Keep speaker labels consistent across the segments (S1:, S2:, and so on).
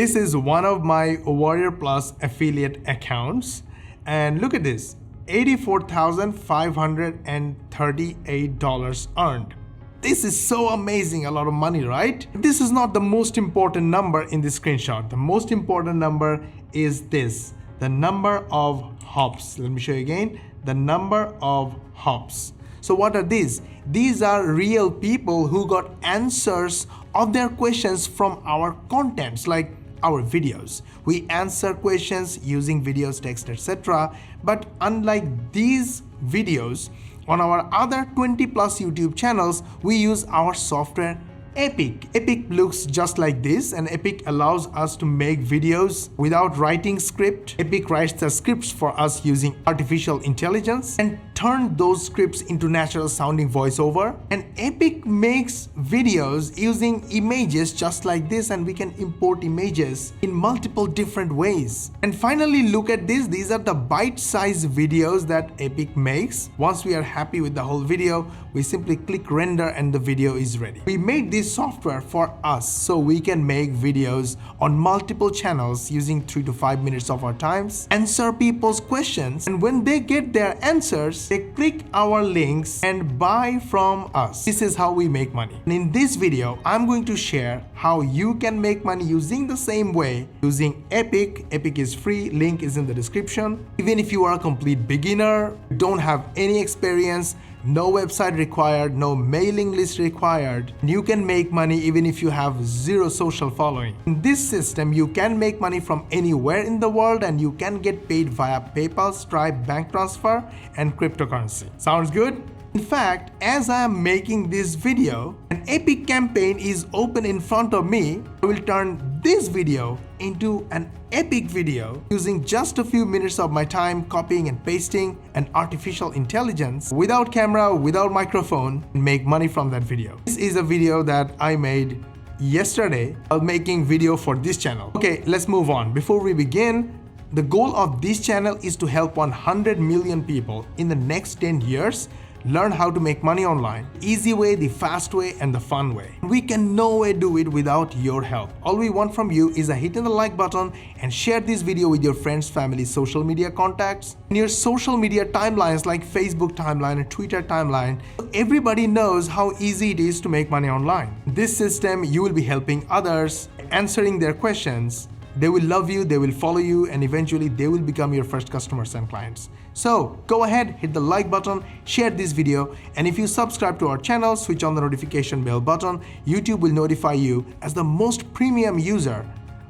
S1: This is one of my Warrior Plus affiliate accounts. And look at this, $84,538 earned. This is so amazing, a lot of money, right? This is not the most important number in this screenshot. The most important number is this, the number of hops. Let me show you again, the number of hops. So what are these? These are real people who got answers of their questions from our contents, like our videos. We answer questions using videos, text, etc. But unlike these videos, on our other 20 plus YouTube channels, we use our software Epic. Epic looks just like this, and Epic allows us to make videos without writing script. Epic writes the scripts for us using artificial intelligence and turn those scripts into natural sounding voiceover. And Epic makes videos using images just like this, and we can import images in multiple different ways. And finally, look at this. These are the bite-sized videos that Epic makes. Once we are happy with the whole video, we simply click render and the video is ready. We made this software for us so we can make videos on multiple channels using 3 to 5 minutes of our times, answer people's questions, and when they get their answers, they click our links and buy from us. This is how we make money. And in this video, I'm going to share how you can make money using the same way, using Epic. Epic is free, link is in the description. Even if you are a complete beginner, don't have any experience, no website required, no mailing list required, you can make money even if you have zero social following. In this system, you can make money from anywhere in the world, and you can get paid via PayPal, Stripe, bank transfer, and cryptocurrency. Sounds good? In fact, as I am making this video, an Epic campaign is open in front of me. I will turn this video into an Epic video using just a few minutes of my time copying and pasting and artificial intelligence without camera, without microphone, and make money from that video. This is a video that I made yesterday while making video for this channel. Okay, let's move on. Before we begin, the goal of this channel is to help 100 million people in the next 10 years learn how to make money online. Easy way, the fast way, and the fun way. We can no way do it without your help. All we want from you is a hit on the like button and share this video with your friends, family, social media contacts, in your social media timelines like Facebook timeline and Twitter timeline. Everybody knows how easy it is to make money online. This system, you will be helping others, answering their questions. They will love you, they will follow you, and eventually they will become your first customers and clients. So go ahead, hit the like button, share this video, and if you subscribe to our channel, switch on the notification bell button. YouTube will notify you as the most premium user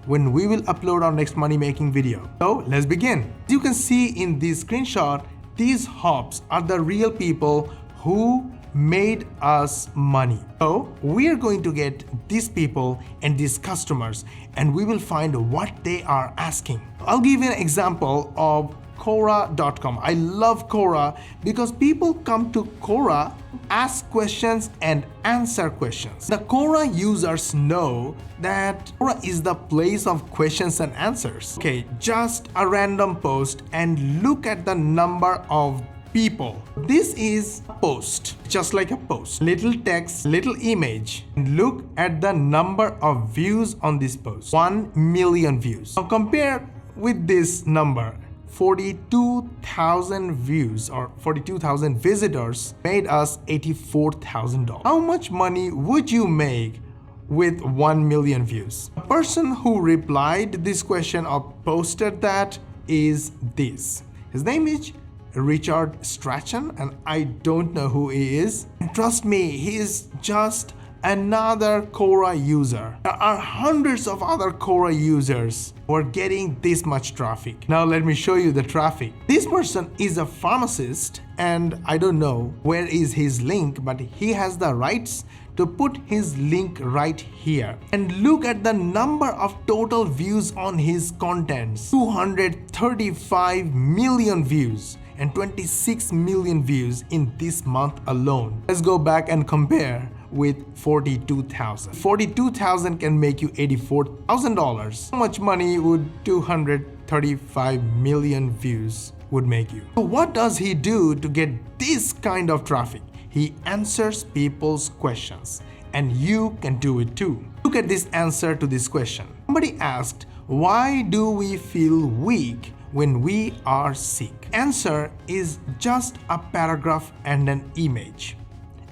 S1: when we will upload our next money making video. So let's begin. As you can see in this screenshot, these hops are the real people who made us money. So we are going to get these people and these customers, and we will find what they are asking. I'll give you an example of Quora.com. I love Quora because people come to Quora, ask questions and answer questions. The Quora users know that Quora is the place of questions and answers. Okay, just a random post, and look at the number of people. This is a post, just like a post. Little text, little image. Look at the number of views on this post. 1 million views. Now compare with this number. 42,000 views or 42,000 visitors made us $84,000. How much money would you make with 1 million views? The person who replied this question or posted that is this. His name is Richard Strachan, and I don't know who he is. And trust me, he is just another Quora user. There are hundreds of other Quora users who are getting this much traffic. Now let me show you the traffic. This person is a pharmacist, and I don't know where is his link, but he has the rights to put his link right here. And look at the number of total views on his contents. 235 million views and 26 million views in this month alone. Let's go back and compare with 42,000. 42,000 can make you $84,000. How much money would 235 million views would make you? So what does he do to get this kind of traffic? He answers people's questions, and you can do it too. Look at this answer to this question. Somebody asked, why do we feel weak when we are sick? Answer is just a paragraph and an image.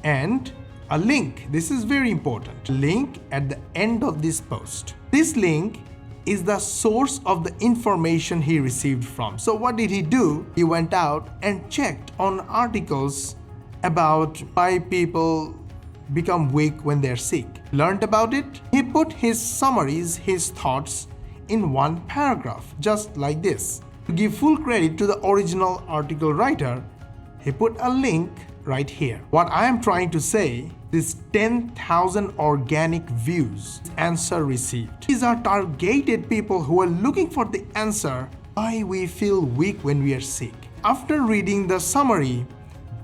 S1: And a link. This is very important. Link at the end of this post. This link is the source of the information he received from. So what did he do? He went out and checked on articles about why people become weak when they're sick. Learned about it. He put his summaries, his thoughts in one paragraph, just like this. To give full credit to the original article writer, he put a link right here. What I am trying to say is 10,000 organic views, answer received. These are targeted people who are looking for the answer why we feel weak when we are sick. After reading the summary,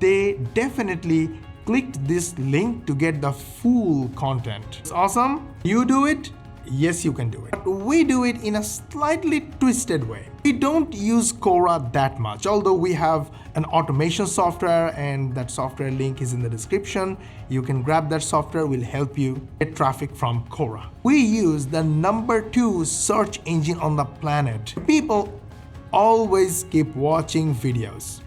S1: they definitely clicked this link to get the full content. It's awesome. You do it? Yes, you can do it. But we do it in a slightly twisted way. We don't use Quora that much, although we have an automation software and that software link is in the description. You can grab that software, will help you get traffic from Quora. We use the number 2 search engine on the planet. People always keep watching videos.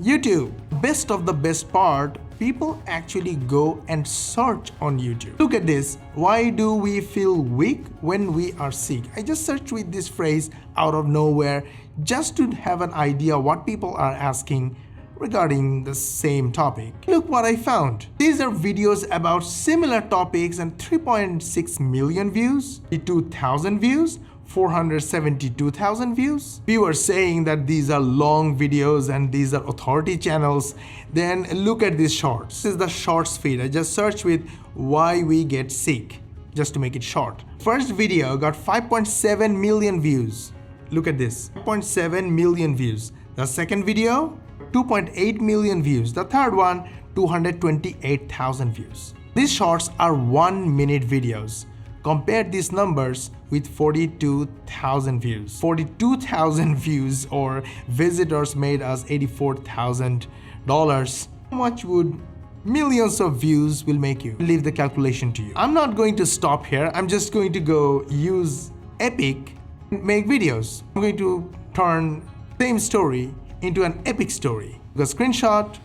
S1: YouTube, best of the best part, people actually go and search on YouTube. Look at this. Why do we feel weak when we are sick? I just searched with this phrase out of nowhere just to have an idea what people are asking regarding the same topic. Look what I found. These are videos about similar topics and 3.6 million views, 2,000 views, 472,000 views. Viewers saying that these are long videos and these are authority channels. Then look at these shorts. This is the shorts feed. I just searched with why we get sick, just to make it short. First video got 5.7 million views. Look at this, 5.7 million views. The second video, 2.8 million views. The third one, 228,000 views. These shorts are 1-minute videos. Compare these numbers with 42,000 views. 42,000 views or visitors made us $84,000. How much would millions of views will make you? Leave the calculation to you. I'm not going to stop here. I'm just going to go use Epic and make videos. I'm going to turn same story into an epic story. The screenshot,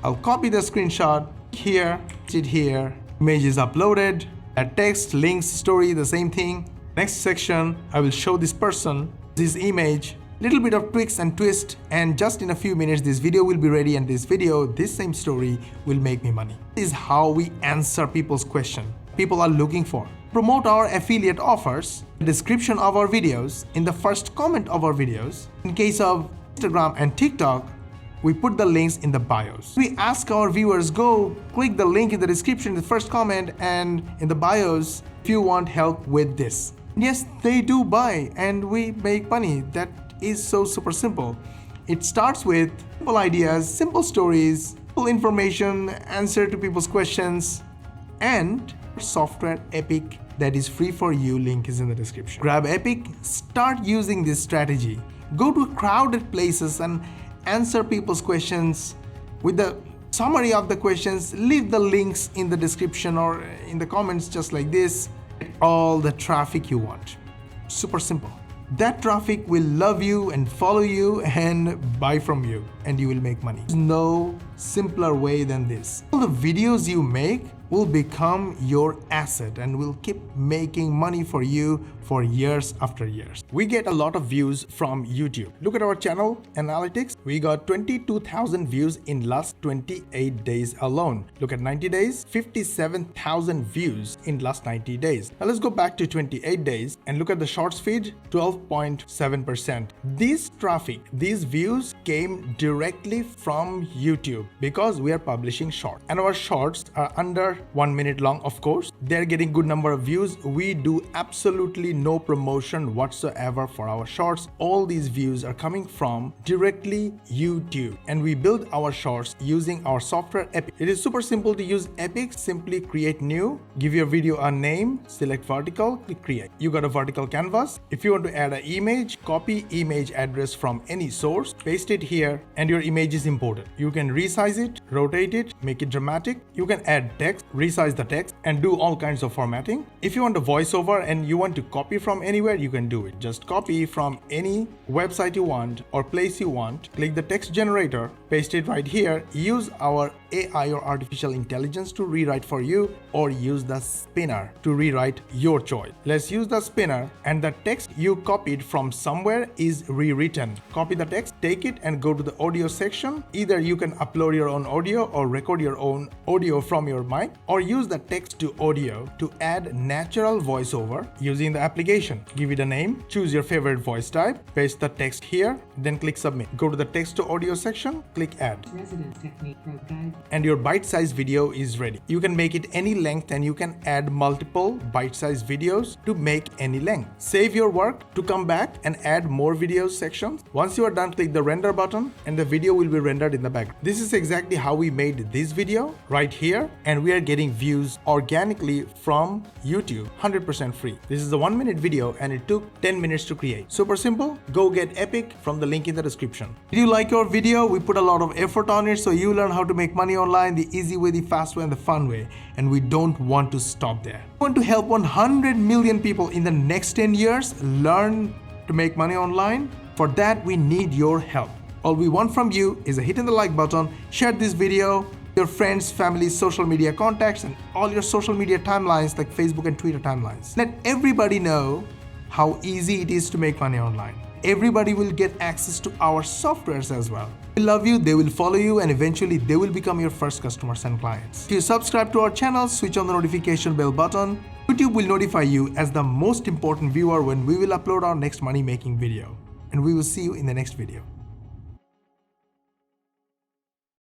S1: I'll copy the screenshot here, it here, image is uploaded. A text, links, story, the same thing. Next section, I will show this person, this image, little bit of tweaks and twist, and just in a few minutes, this video will be ready, and this video, this same story will make me money. This is how we answer people's question. People are looking for. Promote our affiliate offers, the description of our videos, in the first comment of our videos. In case of Instagram and TikTok, we put the links in the bios. We ask our viewers, go click the link in the description, the first comment, and in the bios if you want help with this. Yes, they do buy and we make money. That is so super simple. It starts with simple ideas, simple stories, simple information, answer to people's questions, and software Epic that is free for you. Link is in the description. Grab Epic, start using this strategy. Go to crowded places and answer people's questions with the summary of the questions. Leave the links in the description or in the comments just like this. All the traffic you want. Super simple. That traffic will love you and follow you and buy from you, and you will make money. There's no simpler way than this. All the videos you make will become your asset and will keep making money for you for years after years. We get a lot of views from YouTube. Look at our channel analytics. We got 22,000 views in last 28 days alone. Look at 90 days, 57,000 views in last 90 days. Now let's go back to 28 days and look at the shorts feed, 12.7%. This traffic, these views came directly from YouTube because we are publishing shorts, and our shorts are under 1 minute long. Of course, they're getting good number of views. We do absolutely no promotion whatsoever for our shorts. All these views are coming from directly YouTube, and we build our shorts using our software Epic. It is super simple to use Epic. Simply create new, give your video a name, select vertical, click create. You got a vertical canvas. If you want to add an image, copy image address from any source, paste it here, and your image is imported. You can resize it, rotate it, make it dramatic. You can add text, resize the text, and do all kinds of formatting. If you want a voiceover and you want to copy from anywhere, you can do it. Just copy from any website you want or place you want, click the text generator, paste it right here, use our AI or artificial intelligence to rewrite for you, or use the spinner to rewrite your choice. Let's use the spinner, and the text you copied from somewhere is rewritten. Copy the text, take it and go to the audio section. Either you can upload your own audio or record your own audio from your mic, or use the text to audio to add natural voiceover using the application. Give it a name, choose your favorite voice type, paste the text here, then click submit. Go to the text to audio section, click add.
S2: Residence technique for guide.
S1: And your bite-sized video is ready. You can make it any length and you can add multiple bite-sized videos to make any length. Save your work to come back and add more videos sections. Once you are done, click the render button and the video will be rendered in the background. This is exactly how we made this video right here, and we are getting views organically from YouTube, 100% free. This is a 1-minute video and it took 10 minutes to create. Super simple. Go get Epic from the link in the description. Did you like your video? We put a lot of effort on it, so you learn how to make money online the easy way, the fast way, and the fun way. And we don't want to stop there. We want to help 100 million people in the next 10 years learn to make money online. For that, we need your help. All we want from you is a hit on the like button, share this video, your friends, family, social media contacts, and all your social media timelines like Facebook and Twitter timelines. Let everybody know how easy it is to make money online. Everybody will get access to our softwares as well. We love you, they will follow you, and eventually they will become your first customers and clients. If you subscribe to our channel, switch on the notification bell button. YouTube will notify you as the most important viewer when we will upload our next money making video. And we will see you in the next video.